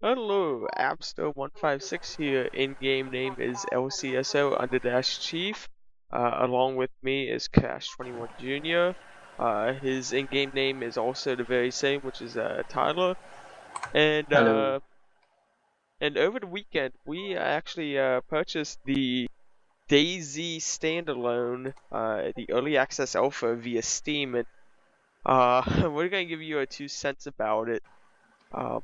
Hello, Appster156 here. In-game name is LCSO underdash Chief. Along with me is Cash21 Jr. His in-game name is also the very same, which is Tyler. And Hello. uh, and over the weekend, we actually purchased the DayZ Standalone, the early access alpha via Steam, and we're gonna give you a 2 cents about it. Um,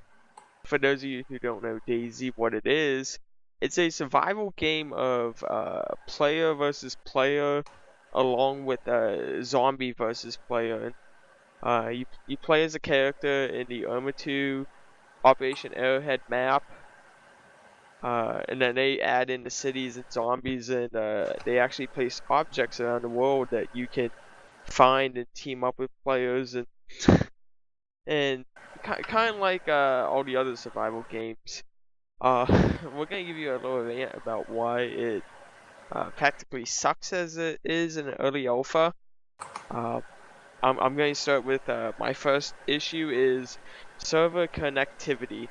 for those of you who don't know DayZ, what it is, it's a survival game of player versus player, along with zombie versus player. And you play as a character in the Irma 2 Operation Arrowhead map, and then they add in the cities and zombies, and they actually place objects around the world that you can find and team up with players, and kind of like all the other survival games. Uh, we're gonna give you a little rant about why it practically sucks as it is in an early alpha. Uh, I'm going to start with my first issue is server connectivity.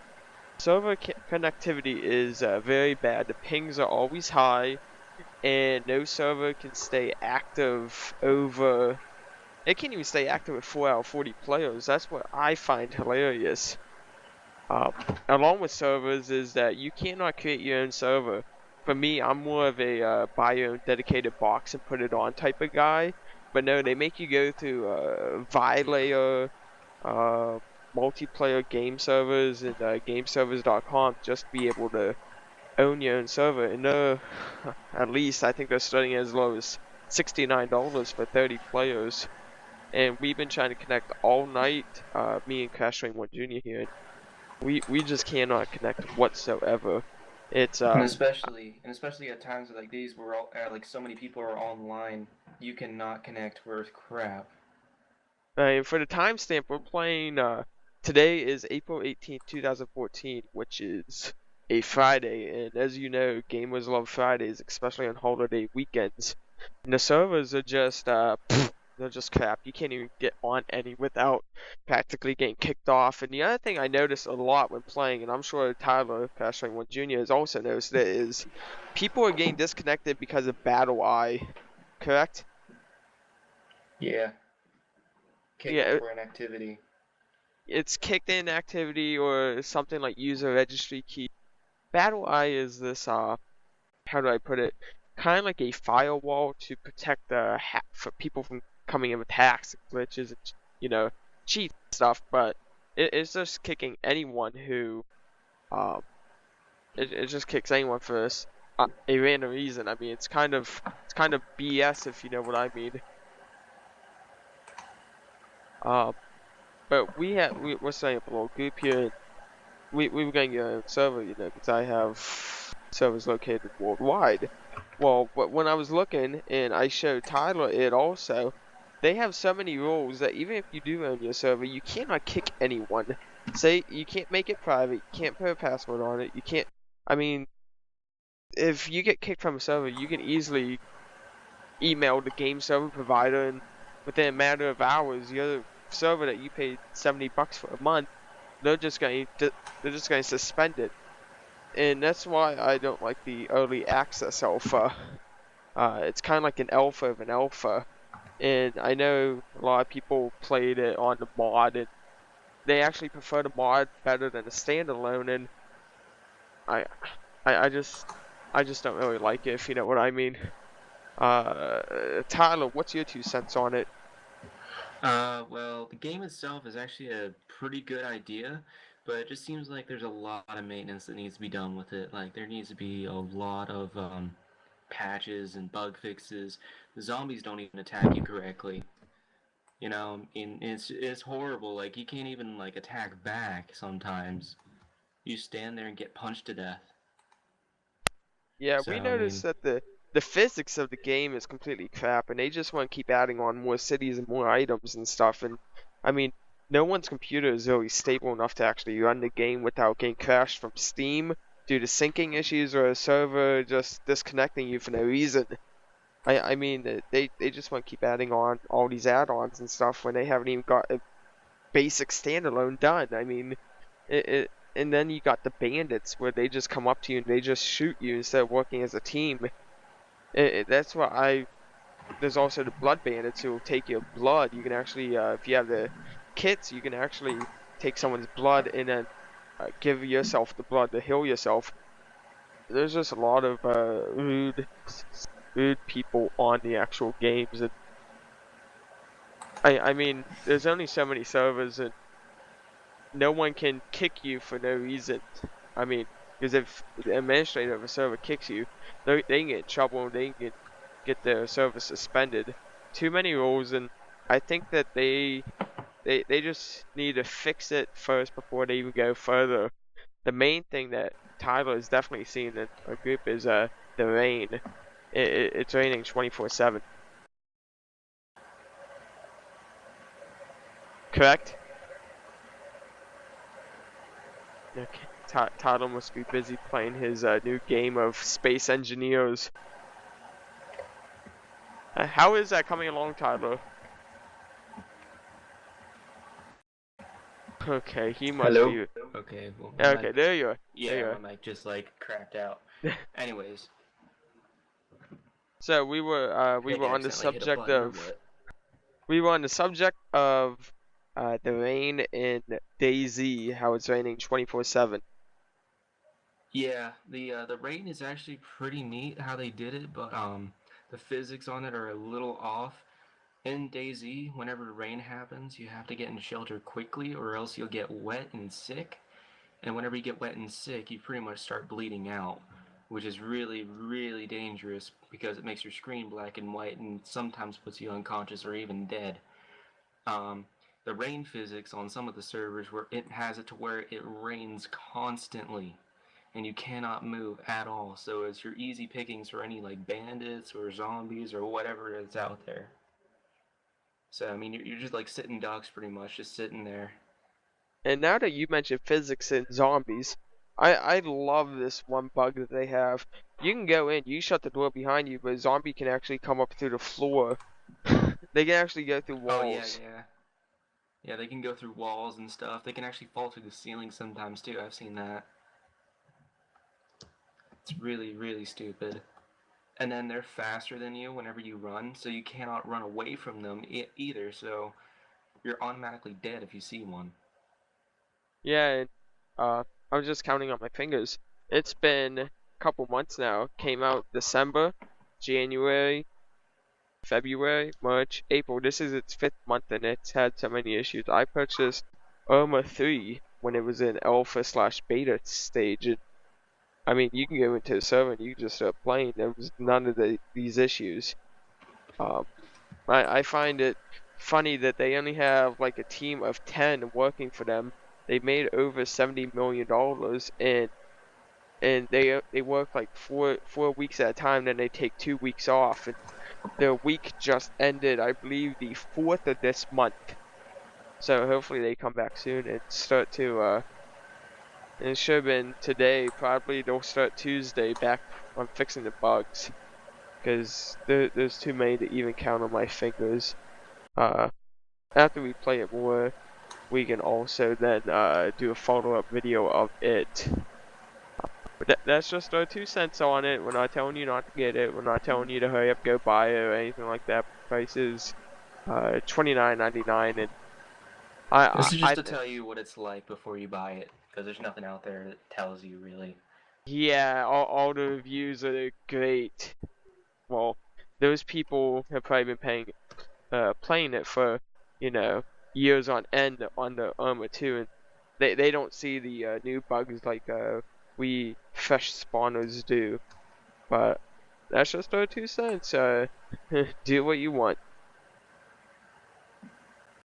Server connectivity is very bad. The pings are always high, and no server can stay active over. It can't even stay active with 4 out of 40 players. That's what I find hilarious. Uh, Along with servers is that you cannot create your own server. For me, I'm more of a buy your own dedicated box and put it on type of guy. But no, they make you go through Vi-layer, uh, multiplayer game servers and gameservers.com just to be able to own your own server. And at least I think they're starting as low as $69 for 30 players. And we've been trying to connect all night, me and Crash 1 Jr. here. We just cannot connect whatsoever. It's And especially at times like these where like so many people are online, you cannot connect worth crap. for the timestamp we're playing. Today is April 18th, 2014, which is a Friday, and as you know, gamers love Fridays, especially on holiday weekends. And the servers are just they're just crap. You can't even get on any without practically getting kicked off. And the other thing I noticed a lot when playing, and I'm sure Tyler Cash1 Jr. has also noticed it, is people are getting disconnected because of Battle Eye. Correct? Yeah, kicked Yeah, for inactivity. it's kicked in activity or something like user registry key. Battle Eye is this how do I put it? Kind of like a firewall to protect for people from coming in with hacks, glitches, and cheat stuff. But it's just kicking anyone who um it just kicks anyone for this a random reason. I mean, it's kind of BS if you know what I mean. Uh, but we're setting up a little group here. And we were going to get a server, because I have servers located worldwide. Well, but when I was looking and I showed Tyler it also, they have so many rules that even if you do own your server, you cannot kick anyone. Say you can't make it private, you can't put a password on it, you can't. I mean, if you get kicked from a server, you can easily email the game server provider, and within a matter of hours, the other server that you paid $70 for a month, they're just going to suspend it. And that's why I don't like the early access alpha. It's kind of like an alpha of an alpha. And I know a lot of people played it on the mod, and they actually prefer the mod better than the standalone. And I, I just don't really like it, if you know what I mean. Tyler, what's your 2 cents on it? Well, the game itself is actually a pretty good idea, but it just seems like there's a lot of maintenance that needs to be done with it. Like there needs to be a lot of patches and bug fixes. The zombies don't even attack you correctly. And it's horrible. Like you can't even like attack back sometimes. You stand there and get punched to death. Yeah, So we I noticed mean, that the physics of the game is completely crap, and they just want to keep adding on more cities and more items and stuff. And I mean, no one's computer is really stable enough to actually run the game without getting crashed from Steam due to syncing issues or a server just disconnecting you for no reason. I mean, they just want to keep adding on all these add-ons and stuff when they haven't even got a basic standalone done. I mean, it and then you got the bandits where they just come up to you and they just shoot you instead of working as a team. That's why there's also the blood bandits who will take your blood. You can actually, if you have the kits, you can actually take someone's blood and then give yourself the blood to heal yourself. There's just a lot of rude people on the actual games, and I mean, there's only so many servers, and no one can kick you for no reason. I mean, because if the administrator of a server kicks you, they can get in trouble and they can get their server suspended. Too many rules, and I think that they just need to fix it first before they even go further. The main thing that Tyler has definitely seen in our group is the rain. It's raining 24/7. Correct? Okay. Tyler must be busy playing his new game of Space Engineers. How is that coming along, Tyler? Okay, he must Hello? be. Okay, well, my Okay, mic. there you are. There Yeah, you my mic just like cracked out. are. Anyways, So I we think were I on the accidentally hit a subject button or of what? the rain in DayZ, how it's raining 24/7. Yeah, the rating is actually pretty neat how they did it, but the physics on it are a little off. In DayZ, whenever rain happens, you have to get in shelter quickly, or else you'll get wet and sick. And whenever you get wet and sick, you pretty much start bleeding out, which is really, really dangerous because it makes your screen black and white and sometimes puts you unconscious or even dead. Um, the rain physics on some of the servers where it has it to where it rains constantly and you cannot move at all. So it's your easy pickings for any like bandits or zombies or whatever is out there. So I mean, you're just like sitting ducks pretty much, just sitting there. And now that you mentioned physics and zombies, I love this one bug that they have. You can go in, you shut the door behind you, but a zombie can actually come up through the floor. They can actually go through Oh yeah, walls. yeah, yeah. They can go through walls and stuff. They can actually fall through the ceiling sometimes too. I've seen that. It's really, really stupid. And then they're faster than you whenever you run, so you cannot run away from them either. So you're automatically dead if you see one. Yeah, and I was just counting on my fingers. It's been a couple months now. Came out December, January, February, March, April. This is its 5th month and it's had so many issues. I purchased Irma 3 when it was in alpha slash beta stage. And, I mean, you can go into the server and you can just start playing. There was none of these issues. Um, I find it funny that they only have like a team of 10 working for them. They made over $70 million, and they work like four weeks at a time. Then they take 2 weeks off, and their week just ended, I believe, the 4th of this month. So hopefully they come back soon and start to and it should have been today. Probably they'll start Tuesday back on fixing the bugs, because there's too many to even count on my fingers. Uh, After we play it more, we can also then do a follow-up video of it. But that's just our 2 cents on it. We're not telling you not to get it. We're not telling you to hurry up, go buy it, or anything like that. Price is $29.99, and This is I just to tell you what it's like before you buy it, because there's nothing out there that tells you really. yeah, all the reviews are great. Well, those people have probably been playing it for, you know, years on end on the Arma 2, and they don't see the new bugs like we fresh spawners do. But that's just our 2 cents. Do what you want.